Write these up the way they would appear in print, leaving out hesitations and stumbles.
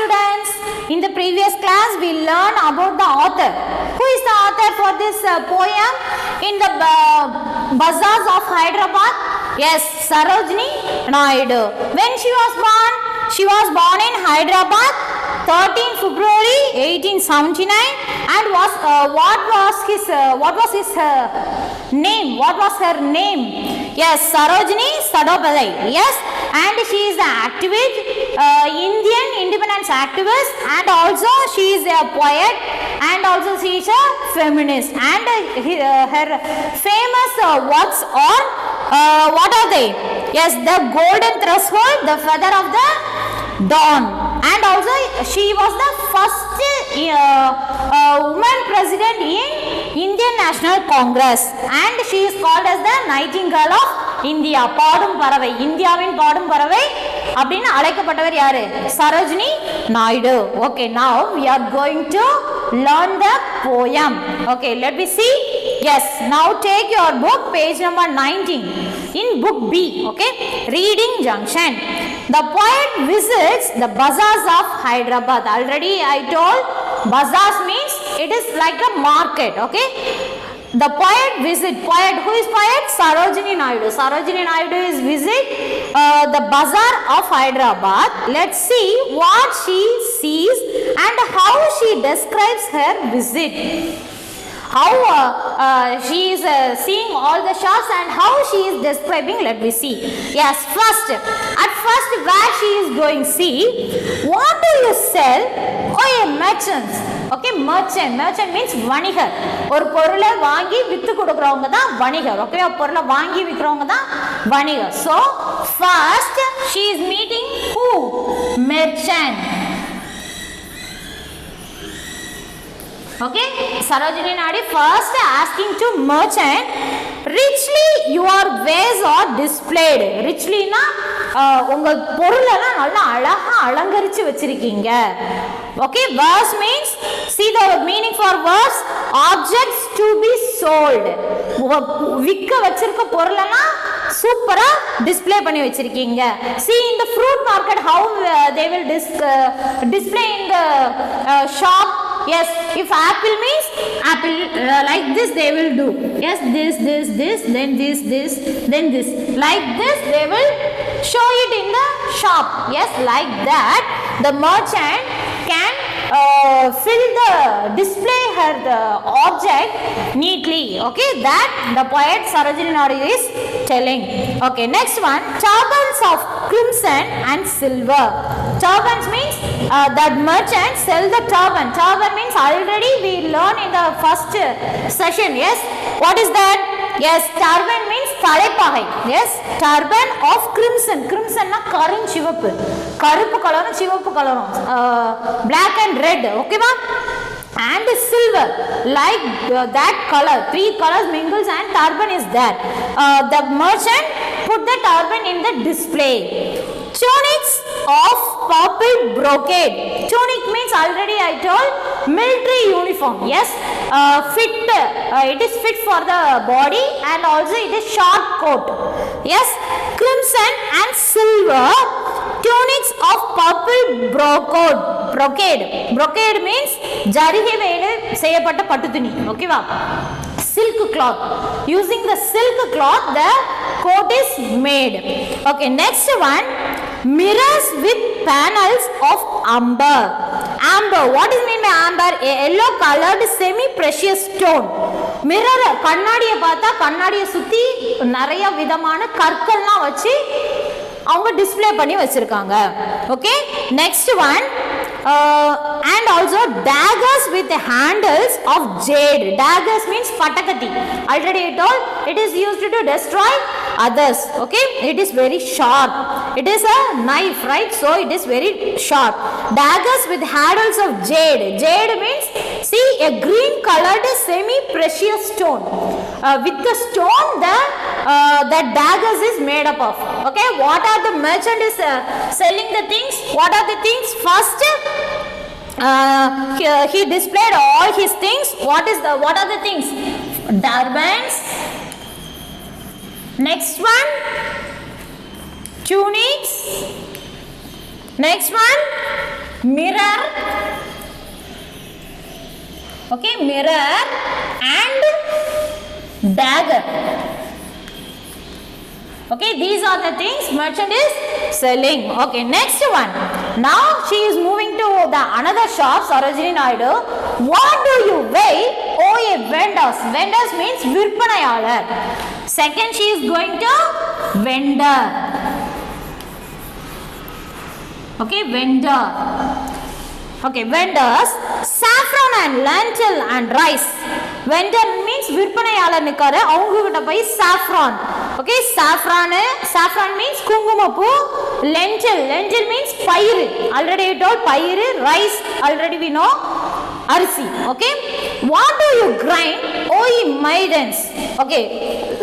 students, in the previous class we learned about the author. Who is the author for this poem in the bazaars of Hyderabad? Yes, Sarojini Naidu. When she was born? She was born in Hyderabad 13 February 1879 and what was his name? What was her name? Yes, Sarojini Sadopadai. Yes, and she is an activist, Indian independence activist, and also she is a poet, and also she is a feminist. And her famous works are what are they? Yes, The Golden Threshold, The Feather of the Dawn, and also she was the first woman president in Indian National Congress, and she is called as the Nightingale of India. பாடும் பறவை, இந்தியாவின் பாடும் பறவை அப்படின்னு அழைக்கப்பட்டவர் யாரு? Sarojini Naidu. Okay, now we are going to learn the poem. Okay, let me see. Yes, now take your book, page number 19 in book B. Okay, reading junction. The poet visits the bazaars of Hyderabad. Already I told bazaars means it is like a market. Okay, the poet visit. Poet, who is poet? Sarojini Naidu. Sarojini Naidu is visit the bazaar of Hyderabad. Let's see what she sees and how she describes her visit. How she is seeing all the shops and how she is describing. Let me see. Yes, at first where she is going, see, what do you sell? Oh, a merchant. Okay, merchant means வணிகர். ஒரு பொருளை வாங்கி with கொடுக்கறவங்க தான் வணிகர். Okay, ஒரு பொருளை வாங்கி விக்கிறவங்க தான் வணிகர். So first she is meeting who? Merchant. Okay, Sarojini Naidu first asking to merchant, richly your wares are displayed. Richly na உங்க பொருளெல்லாம் நல்லா அழகா அலங்கரிச்சு வச்சிருக்கீங்க. Okay, verse means, see the meaning for verse, objects to be sold. விக்க வச்சிருக்க பொருளெல்லாம் சூப்பரா display பண்ணி வச்சிருக்கீங்க. See in the fruit market how they will display in the shop. Yes, if apple means apple like this they will do. Yes, this, then this, then this. Like this they will show it in the shop. Yes, like that the merchant can fill the display her the object neatly. Okay, that the poet Sarojini Naidu is telling. Okay, next one, turbans of crimson and silver. Turbans means that merchant sell the turban. Turban means already we learned in the first session. Yes, what is that? Yes, turban means தலைப்பாகை. Yes, turban of crimson. Crimson na கருஞ்சிவப்பு, கருப்பு கலரும் சிவப்பு கலரும், black and red. Okay ma? And silver, like that color, three colors mingles and turban is that. The merchant put the turban in the display. Tunics of purple brocade. Tunic means already I told military uniform. Yes, it is fit for the body and also it is short coat. Yes, crimson and silver tunics of purple brocade. Brocade means ஜரிகை வேலை செய்யப்பட்ட பட்டுத்துணி. ஓகேவா? Silk cloth. Using the silk cloth the coat is made. Okay, next one, mirrors with panels of amber. Amber, what is mean by amber? A yellow colored semi precious stone. Mirror, கண்ணாடியை பார்த்தா கண்ணாடியை சுத்தி நிறைய விதமான கற்கள்லாம் வச்சு அவங்க display பண்ணி வச்சிருக்காங்க. Okay, next one, and also daggers with handles of jade. Daggers means patakati. Already I told it is used to destroy others. Okay, it is very sharp. It is a knife, right? So it is very sharp. Daggers with handles of jade. Jade means, see, a green colored semi precious stone. With the stone the daggers is made up of. Okay, what are the merchant is selling the things? What are the things? First he displayed all his things. What are the things? Turbans. Next one, tunics. Next one, mirror, okay, mirror and dagger. Okay, these are the things merchant is selling. Okay, next one. Now she is moving to the another shop, Sarojini Naidu. What do you weigh? Oh, a vendors. Vendors means virpanayalar. Second, she is going to vendor. Okay, vendor. Okay, vendors, saffron and lentil and rice. Vendor means virpanayalar nikkaru, avanga kitta poi saffron. Okay, saffron means kungumapu. Lentil means pairu. Already we told pairu. Rice, already we know arsi. Okay, what do you grind? Oh, ye maidens. Okay,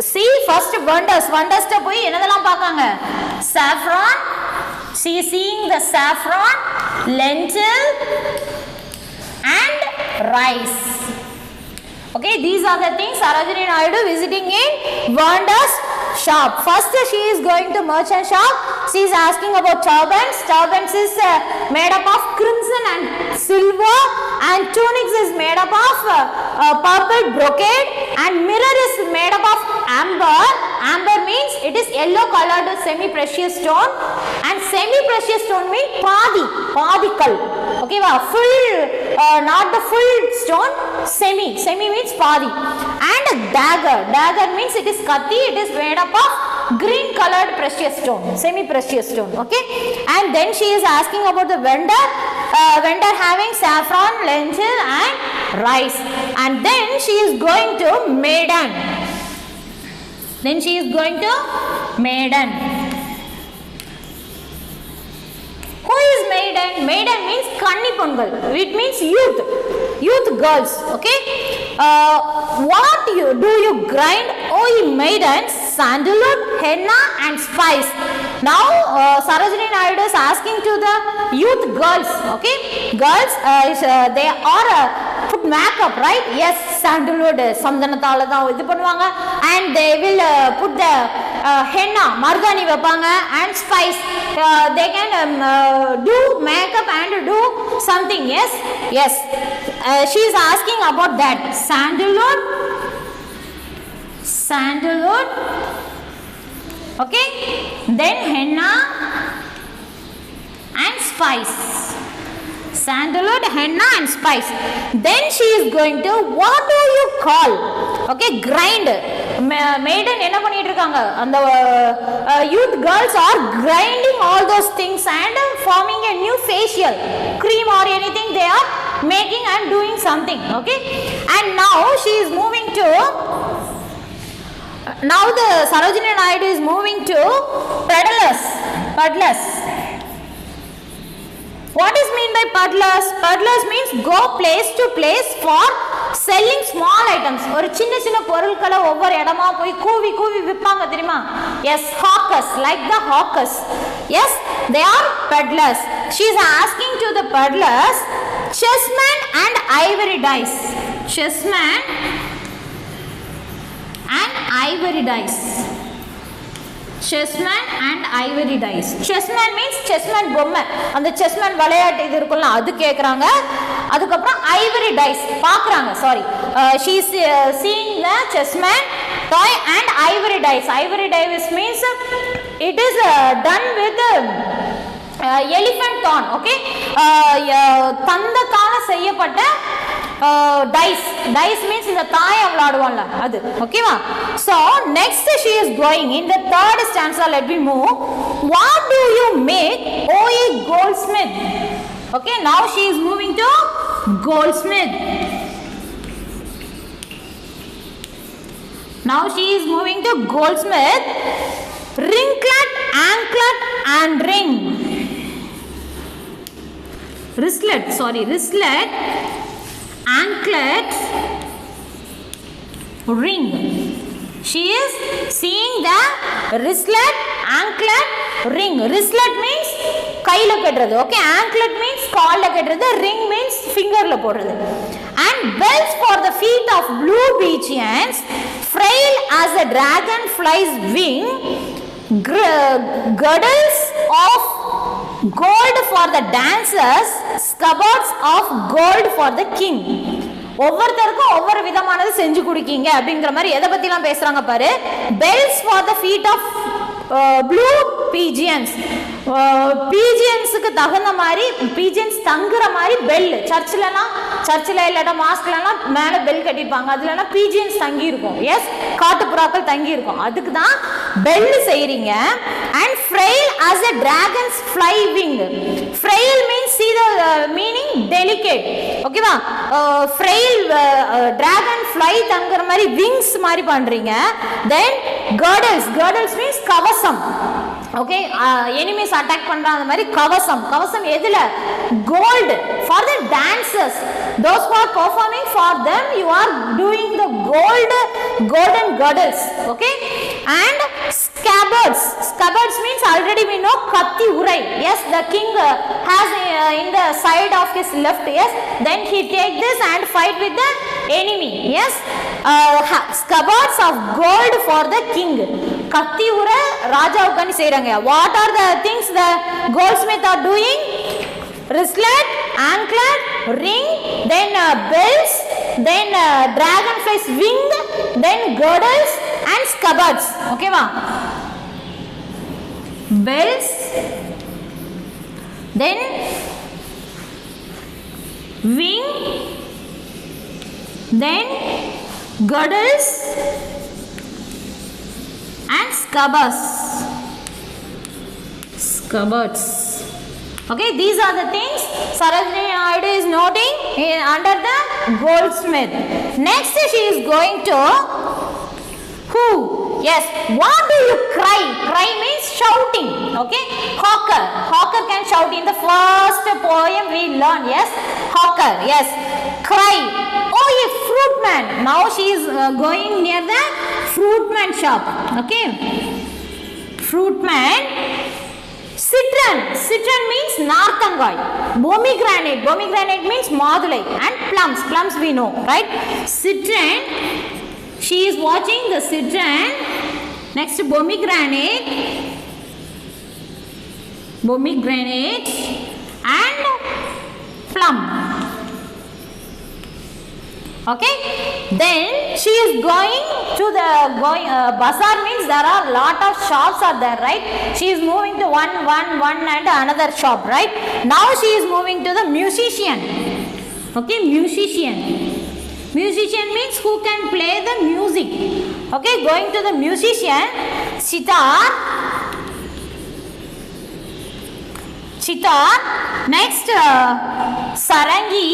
see first vendors ta poi enadala paakanga? Saffron. She is seeing the saffron, lentil and rice. Okay, these are the things Sarojini Naidu visiting in vendor's shop. First, she is going to merchant shop. She is asking about turbans. Turbans is made up of crimson and silver, and tunics is made up of purple brocade, and mirror is made up of amber. Amber means it is yellow colored semi-precious stone, and semi-precious stone means padikal. Okay, full, not the full stone, semi means padi. And dagger means it is kati, it is made up of green colored precious stone, semi-precious stone. Okay, and then she is asking about the vendor having saffron, lentil and rice. And then she is going to maiden. Who is maiden? Maiden means kanni pongal. It means youth girls. Okay, what do you grind? Oh, ye maidens, sandalwood, henna and spice. Now Sarojini Naidu is asking to the youth girls. Okay, girls, they are put makeup, right? Yes, sandalwood samdanathala da idu பண்ணுவாங்க, and they will put the henna margani vapanga and spice. They can do makeup and do something. Yes. She is asking about that. Sandalwood. Okay, then henna and spice. Sandalwood, henna and spice. Then she is going to, what do you call? Okay, grind. Maiden enna பண்ணிட்டு இருக்காங்க, அந்த youth girls are grinding all those things and forming a new facial cream or anything they are making and doing something. Okay, and now she is moving to, now the Sarojini Naidu is moving to peddlers. What is mean by peddlers? Peddlers means go place to place for selling small items. ஒரு சின்ன பொருட்களை ஒவ்வொரு இடமா போய் கூவி விற்பாங்க தெரியுமா? Yes, hawkers, like the hawkers. Yes, they are peddlers. She is asking to the peddlers, chessmen and ivory dice. Chessmen and ivory dice. Chessman and ivory dice. Chessman means chessman பொம்மை, அந்த chessman விளையாட்டு இது இருக்குல்ல அது கேக்குறாங்க. அதுக்கு அப்புறம் ivory dice பார்க்கறாங்க. Sorry, she is seeing the chessman toy and ivory dice. Ivory dice means it is done with elephant thorn. Okay, தந்தத்தால செய்யப்பட்ட dice means இந்த தாயம் விளையாடுவாங்கல அது. ஓகேவா? So next she is going in the third stanza. Let me move. What do you make, oh ye goldsmith? Okay, now she is moving to goldsmith. Ringlet, anklet and ring. Wristlet, anklet, ring. She is seeing the wristlet, anklet, ring. Wristlet means கையில கட்டுறது. Okay, anklet means கால்ல கட்டுறது, ring means fingerல போடுறது. And bells for the feet of blue Beachians, frail as a dragonfly's wing, girdles of gold for the dancers, scabbards of gold for the king. ஒவ்வொருத்தருக்கும் ஒவ்வொரு விதமானது செஞ்சு கொடுக்கீங்க அப்படிங்கிற மாதிரி எதை பத்திலாம் பேசுறாங்க பாரு. bells for the feet of blue pigeons. பீஜியன்ஸுக்கு தகுந்த மாதிரி பீஜியன்ஸ் தங்குற மாதிரி பெல் சர்ச்சில் இல்லாட்ட மாஸ்க்லாம் மேலே பெல் கட்டிப்பாங்க, அதுலலாம் பீஜியன்ஸ் தங்கி இருக்கும். எஸ், காட்டுப்புறாக்கள் தங்கி இருக்கும். அதுக்கு தான் பெல் செய்றீங்க. And frail as a dragon's fly wing. frail means see the meaning delicate. ஓகேவா? ஃப்ரெயில் dragon fly தங்குற மாதிரி wings மாதிரி பண்றீங்க. தென் girdles means கவசம். ஓகே, எனிமீஸ் அட்டாக் பண்ற அந்த மாதிரி கவசம் எதுல? gold for the dancers, those who are performing for them you are doing the golden girdles. Okay, and scabbards means already we know katti urai. Yes, the king has in the side of his left. Yes, then he take this and fight with the enemy. Yes, scabbards of gold for the king. கத்தி உர ராஜாவுக்காண்டி செய்றாங்க. What are the things the goldsmith are doing? Wristlet, anklet, ring, then bells, then dragonfly's wing, then girdles and scabbards. Okay va? Bells, then wing, then girdles and scabbards. Okay, these are the things Sarojini Naidu is noting under the goldsmith. Next she is going to who? Yes, what do you cry? Cry means shouting. Okay, hawker can shout. In the first poem we learn. Yes, hawker. Yes, cry. Oh, a fruitman. Now she is going near the fruitman shop. Okay, fruitman. Citron means narthangai. Pomegranate means madulai. And plums we know, right? Citron, she is watching the citron. Next, pomegranate and plum. Okay, then she is going to the bazaar means there are lot of shops are there, right? She is moving to one and another shop, right? Now she is moving to the musician. Okay, musician means who can play the music. Okay, going to the musician. Sitar. Next, sarangi.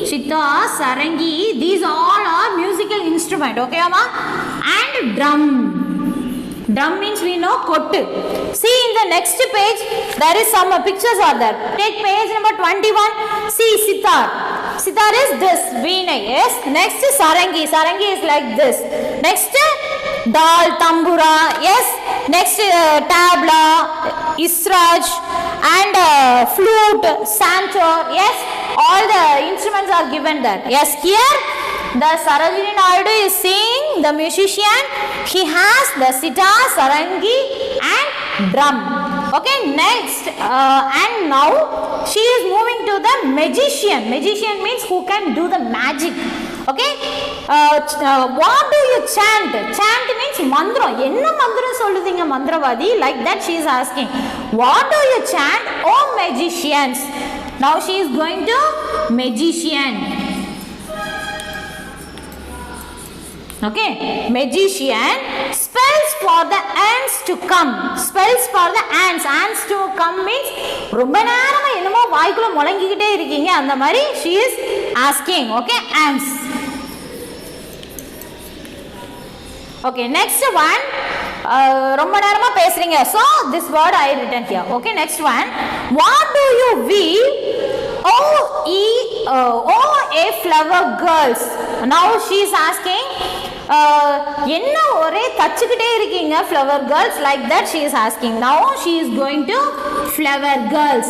Sitar, sarangi. These all are musical instrument. Okay, Amma? And drum. Drum means we know kottu. See in the next page, there is some pictures are there. Take page number 21. See sitar. Sitar is this. Veena. Yes. Next sarangi. Sarangi is like this. Next dal, tambura. Yes. Next tabla, israj and flute, santur. Yes. All the instruments are given there. Yes. Here the Sarojini Naidu is seeing the musician. He has the sitar, sarangi and drum. Okay, next and now she is moving to the magician. Magician means who can do the magic. Okay, what do you chant? Chant means mantra. Enna mantra solludinga mandravadi? Like that she is asking. What do you chant? Oh magicians. Now she is going to magician. Okay, magician. Spells for the ants to come. Spells for the ants. Ants to come means ரொம்ப நேரமா என்னமோ வாய்க்குள்ள முழங்கிக்கிட்டே இருக்கீங்க அந்த மாதிரி she is asking. Okay, ants. Okay, next one. ரொம்ப நேரமா பேசுறீங்க. So this word I written here. Okay, next one. What do you weave? Oh, a flower girls. Now she is asking. என்ன ஒரே தச்சுக்கிட்டே இருக்கீங்க flower girls, like that she is asking. Now she is going to flower girls.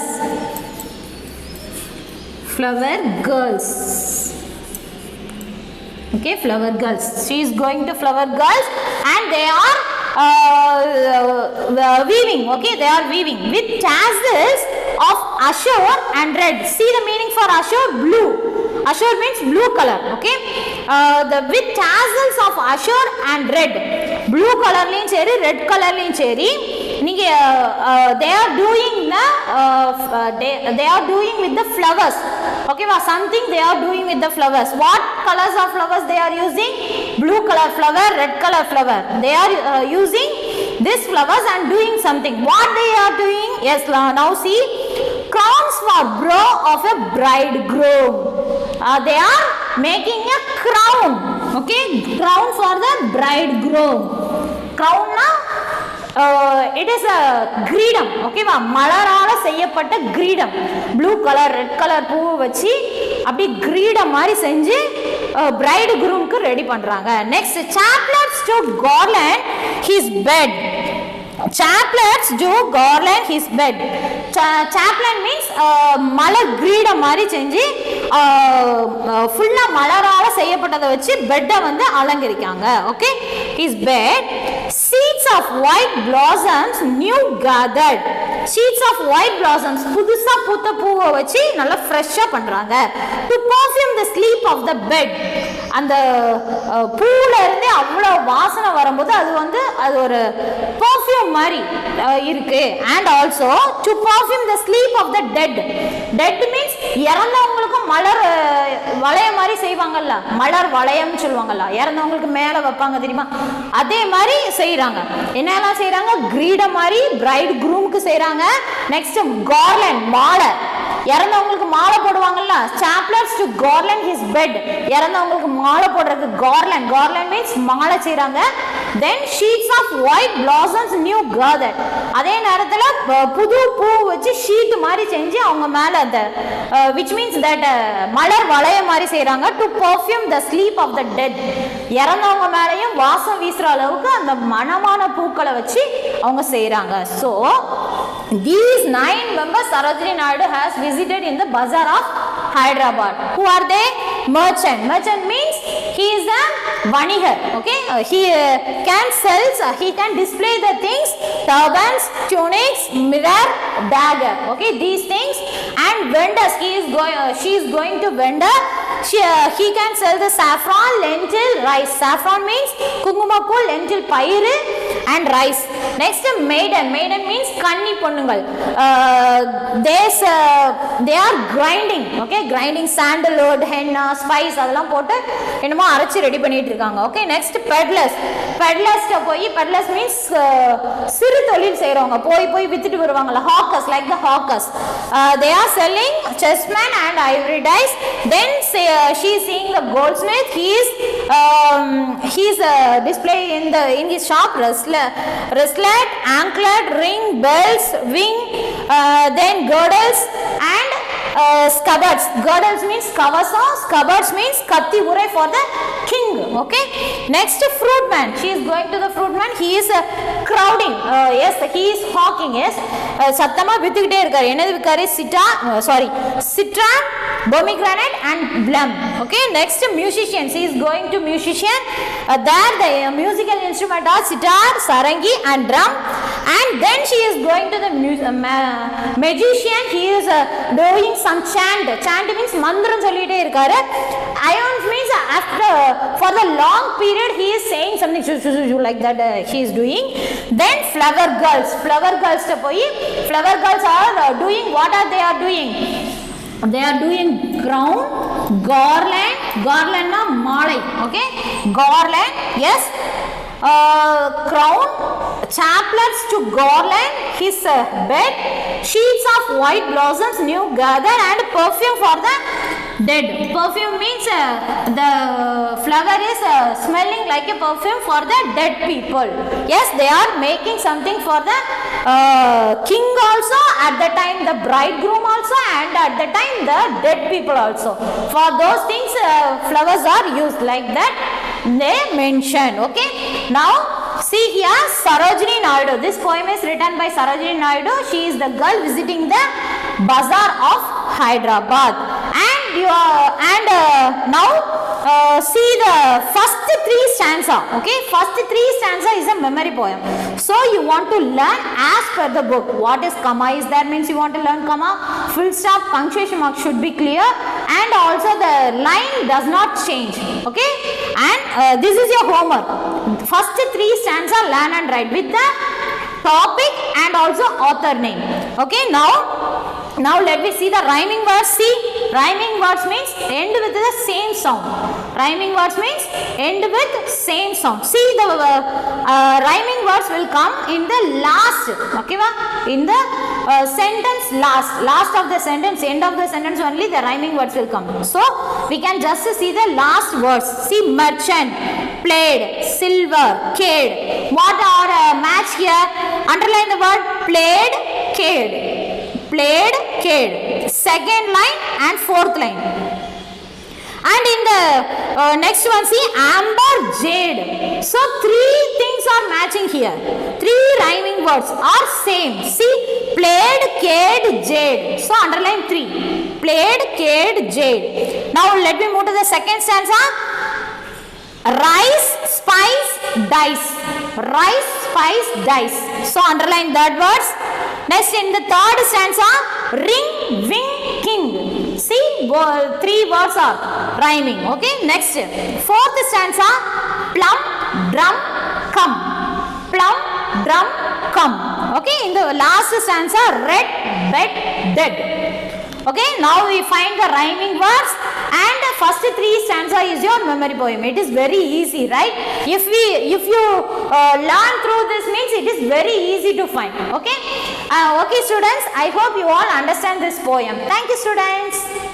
Okay, flower girls. She is going to flower girls and they are weaving. Okay, they are weaving with tassels of azure and red. See the meaning for azure? Blue. Azure means blue color. Okay, with tassels of azure and red. Blue color லையும் சரி red color லையும் சரி நீங்க they are doing with the flowers. Okay, something they are doing with the flowers. What colors of flowers they are using? Blue color flower, red color flower. They are using these flowers and doing something. What they are doing? Yes, now see, crowns for brow of a bridegroom. They are making a crown. Okay, crown for the bridegroom. Crown na it is a கிரீடம். ஓகேவா, மலரால செய்யப்பட்ட கிரீடம். Blue colour red colour பூ வச்சு அப்படி கிரீடம் மாதிரி செஞ்சு பிரைட் குரூம்க்கு ரெடி பண்றாங்க. Next, chaplets to garland his bed. Chaplets do garland his bed. Chaplet means மலர் கிரீடம் மாதிரி செஞ்சு ஃபுல்லா மலரால செய்யப்பட்டதை வச்சு பெட்டை வந்து அலங்கரிக்காங்க. Okay, his bed. Seeds of white blossoms new gathered. Seeds of white blossoms, புதுசா பூத்த பூவை வச்சு நல்லா ஃப்ரெஷ்ஷா பண்றாங்க. To perfume the sleep of the bed. அந்த பூல இருந்து அவ்வளவு வாசனை வரும்போது அது ஒரு perfume மாதிரி இருக்கு. And also to perfume the sleep of the dead. Dead means இறந்தவங்களுக்கு மலர் வளையம் மாதிரி செய்வாங்கல்ல, மலர் வளையம் சொல்லுவாங்கல்ல, இறந்தவங்களுக்கு மேல வைப்பாங்க தெரியுமா, அதே மாதிரி செய்யறாங்க. என்னெல்லாம் செய்யறாங்க? கிரீடம் மாதிரி பிரைட் குரூம்க்கு செய்யறாங்க. நெக்ஸ்ட், கார்லண்ட், மாலை, இறந்தவங்களுக்கு மாலை போடுவாங்கல்ல. Chaplets to garland his bed. இறந்தவங்களுக்கு மாலை போடுறதுக்கு கார்லண்ட். கார்லண்ட் மீன்ஸ் மாலை செய்றாங்க. Then sheets of white blossoms new gathered. அதே நேரத்துல புது பூ வச்சு ஷீட் மாதிரி செஞ்சு அவங்க மேல அந்த which means that மலர் வளைய மாதிரி செய்றாங்க. To perfume the sleep of the dead. இறந்தவங்க மேலயும் வாசம் வீசுற அளவுக்கு அந்த மணமான பூக்களை வச்சு அவங்க செய்றாங்க. So these 9 members Sarojini Naidu has visited in the bazaar of Hyderabad. Who are they? Merchant. Merchant means he is a vanigar. Okay, he can sell, he can display the things, turbans, tunics, mirror, dagger. Okay, these things. And vendors, she is going to vendor. He can sell the saffron, lentil, rice. Saffron means kungumappu, lentil pairu and rice. Next, maiden. Maiden means kanni ponnungal. They are grinding. Okay, grinding sandalwood, henna, spice அதெல்லாம் போட்டு என்னமோ அரைச்சு ready பண்ணிட்டு இருக்காங்க. Okay, next peddlers. Peddlers போய், peddlers means சிறு தொழில் செய்றவங்க, போய் வித்துட்டு வருவாங்கல, hawkers, like the hawkers. They are selling chessmen and ivory dice. Then she is seeing the goldsmith. He is display in his shop wristlet, anklet, ring, bells, wing, then girdles and scabbards. Girdles means kavasam, scabbards means katti urai for the king. Okay, next, fruitman. She is going to the fruitman. He is crowding. Yes, he is hawking. Yes, சத்தமா வித்துக்கிட்டே இருக்காரு. என்னது விக்காரு? citron, pomegranate and plum. Okay, next, musician. She is going to musician. There the musical instrument are sitar, sarangi and drum. And then she is going to the magician. He is doing some chant. Chant means mantram சொல்லிட்டே இருக்காரு. Ions means after for the long period he is saying something like that he is doing. Then flower girls. Flower girls போய், flower girls are doing, what are they are doing? They are doing crown, garland. Garland na malai. Okay, garland. Yes, crown, chaplets to garland his bed, sheets of white blossoms new gathered, and perfume for the dead. Perfume means the flower is smelling like a perfume for the dead people. Yes, they are making something for the king also, at the time the bridegroom also, and at the time the dead people also. For those things flowers are used, like that they mention. Okay, now see here, Sarojini Naidu. This poem is written by Sarojini Naidu. She is the girl visiting the bazaar of Hyderabad. And now see the first three stanza. Okay, first three stanza is a memory poem. So you want to learn as per the book. What is comma is there means you want to learn comma. Full stop, punctuation mark should be clear, and also the line does not change. Okay, and this is your homework. First three stanza learn and write with the topic and also author name. Okay, now let me see the rhyming words. See, rhyming words means end with the same sound. Rhyming words means end with same sound. See, the rhyming words will come in the last. Okay, in the sentence last of the sentence, end of the sentence only the rhyming words will come. So we can just see the last words. See, merchant, played, silver, cared. What are match here? Underline the word played, cared. Played, cared. Second line and fourth line. And in the next one, see, amber, jade. So three things are matching here. Three rhyming words are same. See, played, cared, jade. So underline 3. Played, cared, jade. Now let me move to the second stanza. Rice, spice, dice. Rice, spice, dice. So underline that words. Next, in the third stanza, ring, wing, king. See, three words are rhyming. Okay, next, fourth stanza, plum, drum, come. Plum, drum, come. Okay, in the last stanza, red, bed, dead. Okay, now we find the rhyming words, and the first three stanza is your memory poem. It is very easy, right? If you learn through this means it is very easy to find. Okay, okay students, I hope you all understand this poem. Thank you students.